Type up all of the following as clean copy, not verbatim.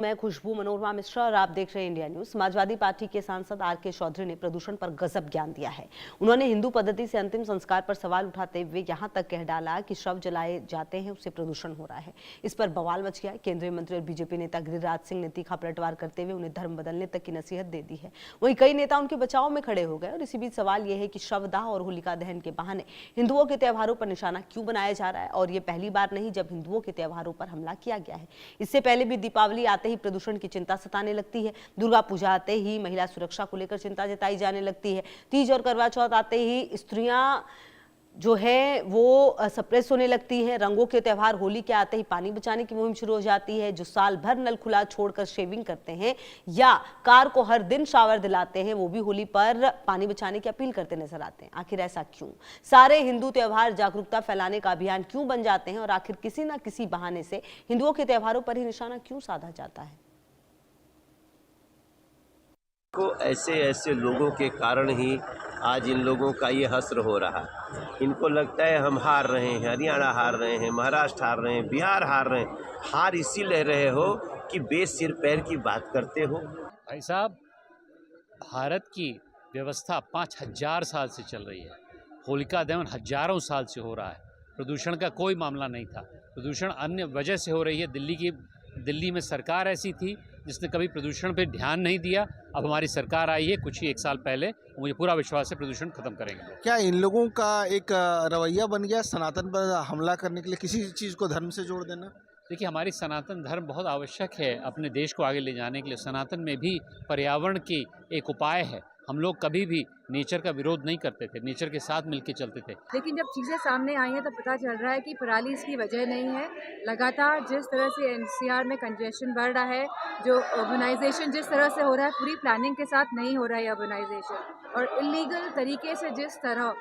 मैं खुशबू मनोरमा मिश्रा और आप देख रहे हैं इंडिया न्यूज। समाजवादी पार्टी के सांसद आर.के. चौधरी ने प्रदूषण पर गजब ज्ञान दिया है। उन्होंने हिंदू पद्धति से अंतिम संस्कार पर सवाल उठाते हुए यहां तक कह डाला कि शव जलाए जाते हैं, उससे प्रदूषण हो रहा है। इस पर बवाल मच गया। केंद्रीय मंत्री और बीजेपी नेता गिरिराज सिंह ने तीखा पलटवार करते हुए उन्हें धर्म बदलने तक की नसीहत दे दी है। वहीं कई नेता उनके बचाव में खड़े हो गए। और इसी बीच सवाल यह है कि शवदाह और होलिका दहन के बहाने हिंदुओं के त्योहारों पर निशाना क्यों बनाया जा रहा है। और ये पहली बार नहीं जब हिंदुओं के त्योहारों पर हमला किया गया है। इससे पहले भी दीपावली आते ही प्रदूषण की चिंता सताने लगती है। दुर्गा पूजा आते ही महिला सुरक्षा को लेकर चिंता जताई जाने लगती है। तीज और करवा चौथ आते ही स्त्रियां जो है वो सप्रेस होने लगती हैं। रंगों के त्यौहार होली के आते ही पानी बचाने की मुहिम शुरू हो जाती है। जो साल भर नल खुला छोड़कर शेविंग करते हैं या कार को हर दिन शावर दिलाते हैं, वो भी होली पर पानी बचाने की अपील करते नजर आते हैं। आखिर ऐसा क्यों? सारे हिंदू त्योहार जागरूकता फैलाने का अभियान क्यों बन जाते हैं? और आखिर किसी न किसी बहाने से हिंदुओं के त्योहारों पर ही निशाना क्यों साधा जाता है? को ऐसे लोगों के कारण ही आज इन लोगों का ये हश्र हो रहा है। इनको लगता है हम हार रहे हैं, हरियाणा हार रहे हैं, महाराष्ट्र हार रहे हैं, बिहार हार रहे हैं। हार इसी ले रहे हो कि बेसिर पैर की बात करते हो। भाई साहब, भारत की व्यवस्था 5000 साल से चल रही है। होलिका दहन हजारों साल से हो रहा है। प्रदूषण का कोई मामला नहीं था। प्रदूषण अन्य वजह से हो रही है। दिल्ली में सरकार ऐसी थी जिसने कभी प्रदूषण पे ध्यान नहीं दिया। अब हमारी सरकार आई है कुछ ही एक साल पहले, मुझे पूरा विश्वास है प्रदूषण खत्म करेंगे। क्या इन लोगों का एक रवैया बन गया सनातन पर हमला करने के लिए, किसी चीज़ को धर्म से जोड़ देना? देखिए, हमारी सनातन धर्म बहुत आवश्यक है अपने देश को आगे ले जाने के लिए। सनातन में भी पर्यावरण की एक उपाय है। हम लोग कभी भी नेचर का विरोध नहीं करते थे, नेचर के साथ मिलकर चलते थे। लेकिन जब चीज़ें सामने आई हैं तो पता चल रहा है कि पराली इसकी वजह नहीं है। लगातार जिस तरह से एनसीआर में कंजेशन बढ़ रहा है, जो अर्बनाइजेशन जिस तरह से हो रहा है, पूरी प्लानिंग के साथ नहीं हो रहा है अर्बनाइजेशन। और इलीगल तरीके से जिस तरह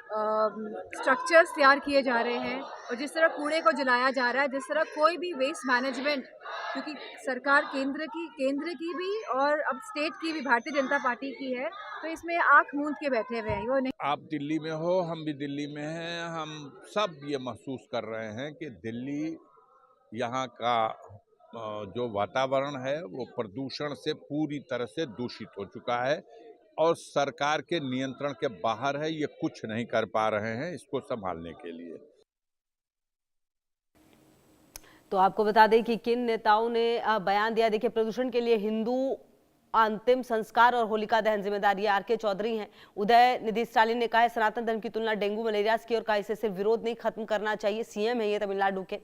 स्ट्रक्चर्स तैयार किए जा रहे हैं और जिस तरह कूड़े को जलाया जा रहा है, जिस तरह कोई भी वेस्ट मैनेजमेंट, क्योंकि सरकार केंद्र की भी और अब स्टेट की भी, भारतीय जनता पार्टी की है, तो इसमें आंख मूंद के बैठे हुए हैं। वो नहीं। आप दिल्ली में हो, हम भी दिल्ली में हैं। हम सब ये महसूस कर रहे हैं कि दिल्ली, यहाँ का जो वातावरण है वो प्रदूषण से पूरी तरह से दूषित हो चुका है और सरकार के नियंत्रण के बाहर है। ये कुछ नहीं कर पा रहे हैं इसको संभालने के लिए। तो आपको बता दें कि किन नेताओं ने बयान दिया। देखिए, प्रदूषण के लिए हिंदू अंतिम संस्कार और होलिका दहन जिम्मेदारी आर.के. चौधरी हैं। उदय निधि स्टालिन ने कहा है सनातन धर्म की तुलना डेंगू मलेरिया की और कहा इसे सिर्फ विरोध नहीं, खत्म करना चाहिए। सीएम है ये तमिलनाडु के।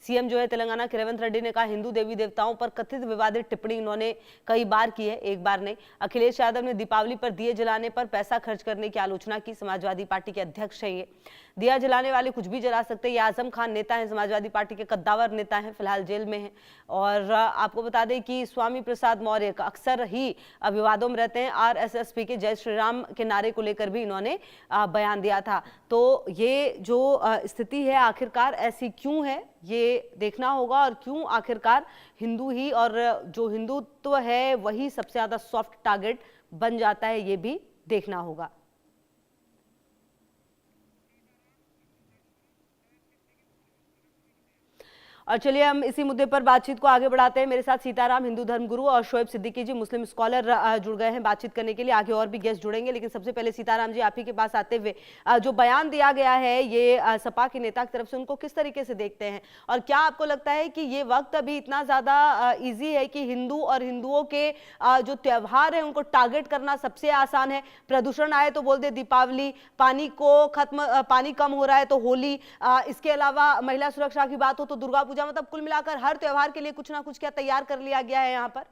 सीएम जो है तेलंगाना के रेवंत रेड्डी ने कहा हिंदू देवी देवताओं पर कथित विवादित टिप्पणी इन्होंने कई बार की है, एक बार नहीं। अखिलेश यादव ने दीपावली पर दिए जलाने पर पैसा खर्च करने की आलोचना की। समाजवादी पार्टी के अध्यक्ष है ये। दिया जलाने वाले कुछ भी जला सकते हैं। ये आजम खान नेता है, समाजवादी पार्टी के कद्दावर नेता हैं, फिलहाल जेल में हैं। और आपको बता दें कि स्वामी प्रसाद मौर्य का अक्सर ही विवादों में रहते हैं। आरएसएसपी के जय श्री राम के नारे को लेकर भी इन्होंने बयान दिया था। तो ये जो स्थिति है आखिरकार ऐसी क्यों है, ये देखना होगा। और क्यों आखिरकार हिंदू ही और जो हिंदुत्व है वही सबसे ज्यादा सॉफ्ट टारगेट बन जाता है, ये भी देखना होगा। और चलिए हम इसी मुद्दे पर बातचीत को आगे बढ़ाते हैं। मेरे साथ सीताराम हिंदू धर्म गुरु और शोएब सिद्दीकी जी मुस्लिम स्कॉलर जुड़ गए हैं बातचीत करने के लिए। आगे और भी गेस्ट जुड़ेंगे, लेकिन सबसे पहले सीताराम जी आप ही के पास आते हुए जो बयान दिया गया है ये सपा के नेता की तरफ से, उनको किस तरीके से देखते हैं? और क्या आपको लगता है कि ये वक्त अभी इतना ज्यादा ईजी है कि हिंदू और हिंदुओं के जो त्योहार है उनको टारगेट करना सबसे आसान है? प्रदूषण आए तो बोल दे दीपावली, पानी कम हो रहा है तो होली, इसके अलावा महिला सुरक्षा की बात हो तो दुर्गा पूजा, मतलब कुल मिलाकर हर त्योहार के लिए कुछ ना कुछ क्या तैयार कर लिया गया है यहाँ पर?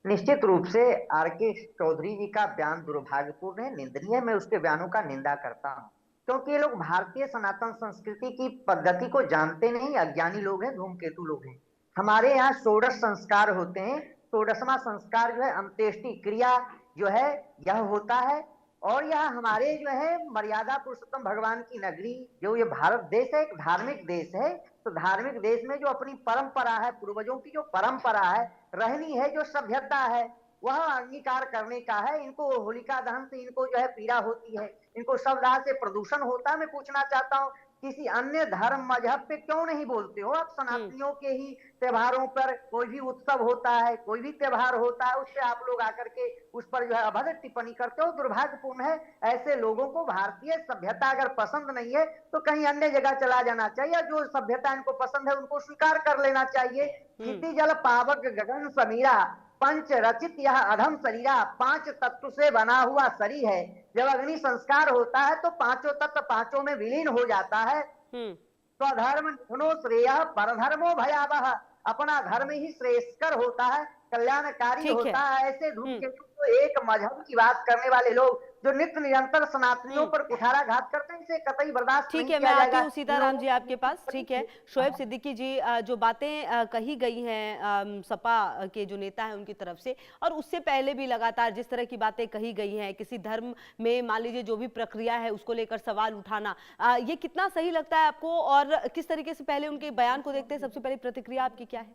निश्चित रूप से आर.के. चौधरी जी का बयान दुर्भाग्यपूर्ण है, निंदनीय है। मैं उसके बयानों का निंदा करता हूं, क्योंकि ये लोग भारतीय सनातन संस्कृति की पद्धति को जानते नहीं, अज्ञानी लोग हैं, धूमकेतु लोग हैं। हमारे यहाँ 16 संस्कार होते हैं। 16वां संस्कार जो है अंत्येष्टि क्रिया जो है यह होता है। और यह हमारे जो है मर्यादा पुरुषोत्तम भगवान की नगरी, जो ये भारत देश है, एक धार्मिक देश है। तो धार्मिक देश में जो अपनी परंपरा है, पूर्वजों की जो परंपरा है, रहनी है, जो सभ्यता है, वह अंगीकार करने का है। इनको होलिका दहन से इनको जो है पीड़ा होती है, इनको शवदाह से प्रदूषण होता है। मैं पूछना चाहता हूँ किसी अन्य धर्म मजहब पे क्यों नहीं बोलते हो? आप सनातनियों के ही त्योहारों पर कोई भी उत्सव होता है, कोई भी त्योहार होता है, उस पे आप लोग आकर के उस पर जो है अभद्र टिप्पणी करते हो। दुर्भाग्यपूर्ण है। ऐसे लोगों को भारतीय सभ्यता अगर पसंद नहीं है तो कहीं अन्य जगह चला जाना चाहिए। जो सभ्यता इनको पसंद है उनको स्वीकार कर लेना चाहिए। क्षिति जल पावक गगन समीरा, पंच रचित यह अधम शरीरा, 5 तत्व से बना हुआ शरीर है। जब अग्नि संस्कार होता है तो पांचों तत्व पांचों में विलीन हो जाता है। स्वधर्म निधनो श्रेय परधर्मो भयावह, अपना धर्म ही श्रेयस्कर होता है, कल्याणकारी होता है। ऐसे धूमकेतु तो एक मजहब की बात करने वाले लोग जो नित्य निरंतर सनातनियों पर कुठाराघात करते हैं, इसे कतई बर्दाश्त ठीक नहीं है। किया मैं आती जाएगा। हूँ सीताराम जी आपके पास। ठीक है, शोएब सिद्दीकी जी, जो बातें कही गई हैं सपा के जो नेता हैं उनकी तरफ से, और उससे पहले भी लगातार जिस तरह की बातें कही गई हैं, किसी धर्म में मान लीजिए जो भी प्रक्रिया है उसको लेकर सवाल उठाना, ये कितना सही लगता है आपको, और किस तरीके से पहले उनके बयान को देखते हैं, सबसे पहले प्रतिक्रिया आपकी क्या है?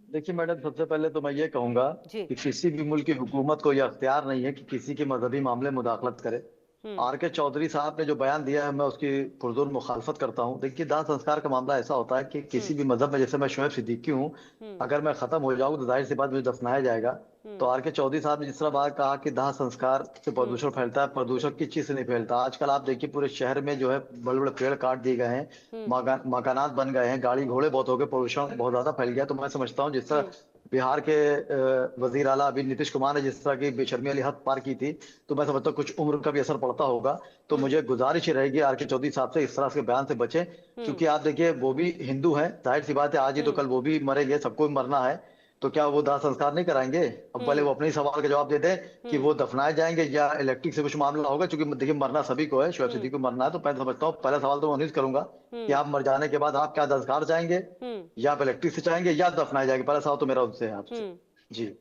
देखिए मैडम, सबसे पहले तो मैं ये कहूंगा कि किसी भी मुल्क की हुकूमत को यह अख्तियार नहीं है कि किसी के मजहबी मामले में मुदाखलत करे। आर.के. चौधरी साहब ने जो बयान दिया है मैं उसकी पुरजोर मुखालफत करता हूँ। देखिए, दाह संस्कार का मामला ऐसा होता है कि किसी भी मजहब में, जैसे मैं शोएब सिद्दीकी हूँ, अगर मैं खत्म हो जाऊँ तो जाहिर सी बात मुझे दफनाया जाएगा। तो आर.के. चौधरी साहब ने जिस तरह बात कहा कि दाह संस्कार से प्रदूषण फैलता है, प्रदूषण किस चीज से नहीं फैलता। आजकल आप देखिए पूरे शहर में जो है बड़े बड़े पेड़ काट दिए गए हैं, मकानात बन गए हैं, गाड़ी घोड़े बहुत हो गए, प्रदूषण बहुत ज्यादा फैल गया। तो मैं समझता हूँ जिस तरह बिहार के वजीर आला अभी नीतीश कुमार ने जिस तरह की बेशर्मी वाली हद पार की थी, तो मैं समझता हूँ कुछ उम्र का भी असर पड़ता होगा। तो मुझे गुजारिश ही रहेगी आर.के. चौधरी साहब से इस तरह के बयान से बचें, क्योंकि आप देखिए वो भी हिंदू हैं, जाहिर सी बात है आज ही तो कल वो भी मरेंगे, सबको भी मरना है। तो क्या वो दाह संस्कार नहीं कराएंगे? अब पहले वो अपने ही सवाल का जवाब दे दें कि वो दफनाए जाएंगे या इलेक्ट्रिक से कुछ मामला होगा, क्योंकि देखिए मरना सभी को है, शोएब सिद्दीकी को मरना है। तो मैं समझता हूँ पहला सवाल तो मैं उन्हीं से करूंगा कि आप मर जाने के बाद आप क्या संस्कार चाहेंगे, या आप इलेक्ट्रिक से चाहेंगे या दफनाए जाएंगे? पहला सवाल तो मेरा उनसे है आपसे। जी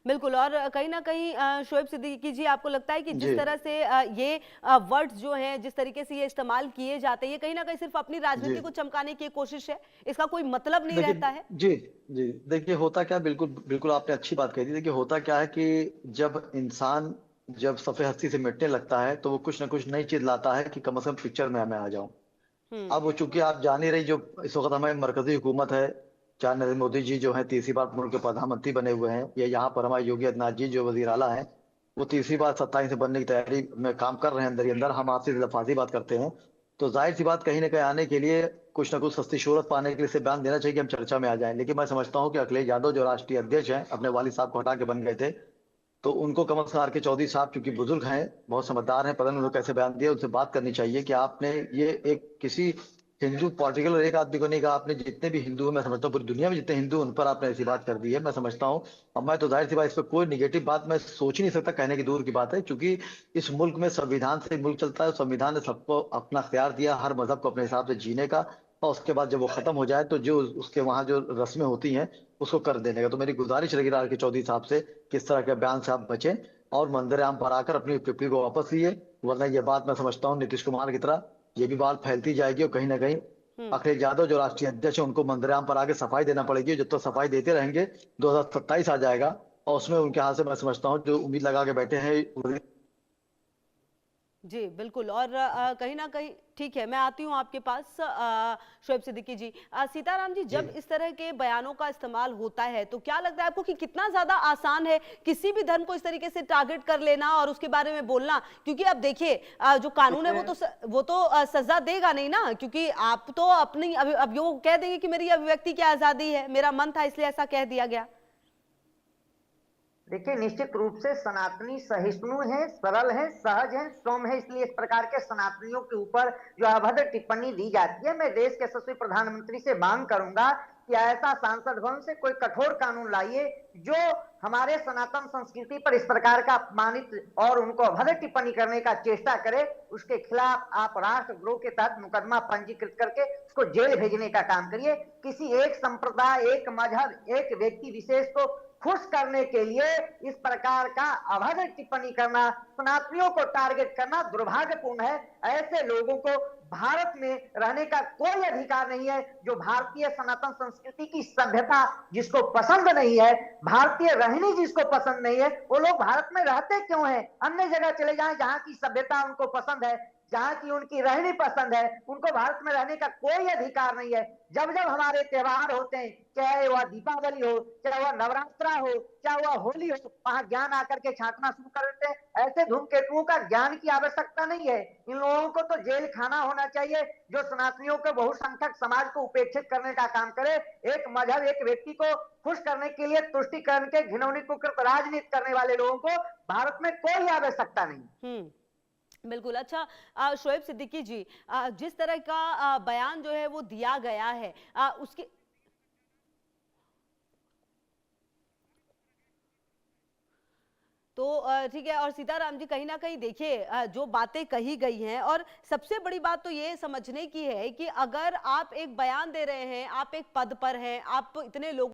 बिल्कुल। और कहीं ना कहीं शोएब सिद्दीकी जी, आपको लगता है कि जिस तरह से ये वर्ड्स जो हैं, जिस तरीके से ये इस्तेमाल किए जाते हैं, ये कहीं ना कहीं सिर्फ अपनी राजनीति को चमकाने की कोशिश है, इसका कोई मतलब नहीं रहता है? जी जी, देखिए होता क्या, बिल्कुल बिल्कुल आपने अच्छी बात कही थी। देखिए होता क्या है कि जब इंसान जब सफ़े हस्ती से मिटने लगता है तो वो कुछ ना कुछ नई चीज लाता है कि कम से कम पिक्चर में मैं आ जाऊं। अब वो चूंकि आप जान ही रही, जो इस वक्त हमारी मरकजी हुकूमत है, चाहे नरेंद्र मोदी जी जो है तीसरी बार मुल्क के प्रधानमंत्री बने हुए हैं, या यहाँ पर हमारे योगी आदित्यनाथ जी जो वजीर आला हैं, वो तीसरी बार सत्ता से बनने की तैयारी में काम कर रहे हैं अंदर ही अंदर। हम आपसे लफाजी बात करते हैं, तो जाहिर सी बात कहीं ना कहीं आने के लिए कुछ ना कुछ सस्ती शोहरत पाने के लिए इसे बयान देना चाहिए कि हम चर्चा में आ जाएं। लेकिन मैं समझता हूँ कि अखिलेश यादव जो राष्ट्रीय अध्यक्ष हैं, अपने वालिद साहब को हटा के बन गए थे, तो उनको कम से कम आर.के. चौधरी साहब चूंकि बुजुर्ग हैं, बहुत समझदार हैं, पता नहीं उन्होंने कैसे बयान दिया, उनसे बात करनी चाहिए कि आपने ये एक किसी हिंदू पर्टिकुलर एक आदमी को नहीं कहा, आपने जितने भी हिंदू हैं, मैं समझता हूँ पूरी दुनिया में जितने हिंदू, उन पर आपने ऐसी बात कर दी है। मैं समझता हूँ, अब मैं तो जाहिर सी बात इस पर कोई निगेटिव बात मैं सोच ही नहीं सकता, कहने की दूर की बात है, क्योंकि इस मुल्क में संविधान से मुल्क चलता है। संविधान ने सबको अपना अख्तियार दिया हर मजहब को अपने हिसाब से जीने का, और उसके बाद जब वो खत्म हो जाए तो जो उसके वहाँ जो रस्में होती हैं उसको कर देने का। तो मेरी गुजारिश रहेगी आर.के. चौधरी साहब से किस तरह के बयान से आप बचें और मंदिर आम पर आकर अपनी टिप्पणी को वापस लिए, वरना ये बात मैं समझता हूँ नीतीश कुमार की तरह ये भी बात फैलती जाएगी और कहीं ना कहीं अखिलेश यादव जो राष्ट्रीय अध्यक्ष है उनको मंदिराम पर आगे सफाई देना पड़ेगी। जब तक सफाई देते रहेंगे 2027 आ जाएगा और उसमें उनके हाथ से मैं समझता हूँ जो उम्मीद लगा के बैठे हैं। जी बिल्कुल। और कहीं ना कहीं ठीक है, मैं आती हूँ आपके पास शोएब सिद्दीकी जी। सीताराम जी, जब इस तरह के बयानों का इस्तेमाल होता है तो क्या लगता है आपको कि कितना ज्यादा आसान है किसी भी धर्म को इस तरीके से टारगेट कर लेना और उसके बारे में बोलना? क्योंकि अब देखिए जो कानून है वो तो सजा देगा नहीं ना, क्योंकि आप तो अपनी अब वो कह देंगे कि मेरी अभिव्यक्ति की आजादी है, मेरा मन था इसलिए ऐसा कह दिया गया। देखिए, निश्चित रूप से सनातनी सहिष्णु है, सरल है, सहज है, सौम्य है, इसलिए इस प्रकार के सनातनियों के ऊपर जो अभद्र टिप्पणी दी जाती है, मैं देश के यशस्वी प्रधानमंत्री से मांग करूंगा कि ऐसा सांसद भवन से कोई कठोर कानून लाइए जो हमारे सनातन संस्कृति पर इस प्रकार का अपमानित और उनको अभद्र टिप्पणी करने का चेष्टा करे, उसके खिलाफ आप राष्ट्रद्रोह के तहत मुकदमा पंजीकृत करके उसको जेल भेजने का काम करिए। किसी एक संप्रदाय, एक मजहब, एक व्यक्ति विशेष को खुश करने के लिए इस प्रकार का अभद्र टिप्पणी करना, सनातनियों को टारगेट करना दुर्भाग्यपूर्ण है। ऐसे लोगों को भारत में रहने का कोई अधिकार नहीं है। जो भारतीय सनातन संस्कृति की सभ्यता जिसको पसंद नहीं है, भारतीय रहनी जिसको पसंद नहीं है, वो लोग भारत में रहते क्यों हैं? अन्य जगह चले जाएं जहां की सभ्यता उनको पसंद है, जहाँ की उनकी रहनी पसंद है, उनको भारत में रहने का कोई अधिकार नहीं है। जब जब हमारे त्योहार होते हैं, चाहे वह दीपावली हो, चाहे वह नवरात्रा हो, चाहे वह होली हो, वहां ज्ञान आकर के छांटना शुरू कर देते हैं। ऐसे धूमकेतुओं का ज्ञान की आवश्यकता नहीं है। इन लोगों को तो जेल खाना होना चाहिए, जो सनातनियों के बहुसंख्यक समाज को उपेक्षित करने का काम करे। एक मजहब एक व्यक्ति को खुश करने के लिए तुष्टिकरण के घिनौनी कुकृत राजनीति करने वाले लोगों को भारत में कोई आवश्यकता नहीं। बिल्कुल। अच्छा, शोएब सिद्दीकी जी, जिस तरह का बयान जो है वो दिया गया है, उसकी तो ठीक है। और सीताराम जी, कहीं ना कहीं देखिए जो बातें कही गई हैं, और सबसे बड़ी बात तो ये समझने की है कि अगर आप एक बयान दे रहे हैं, आप एक पद पर हैं, आप इतने लोग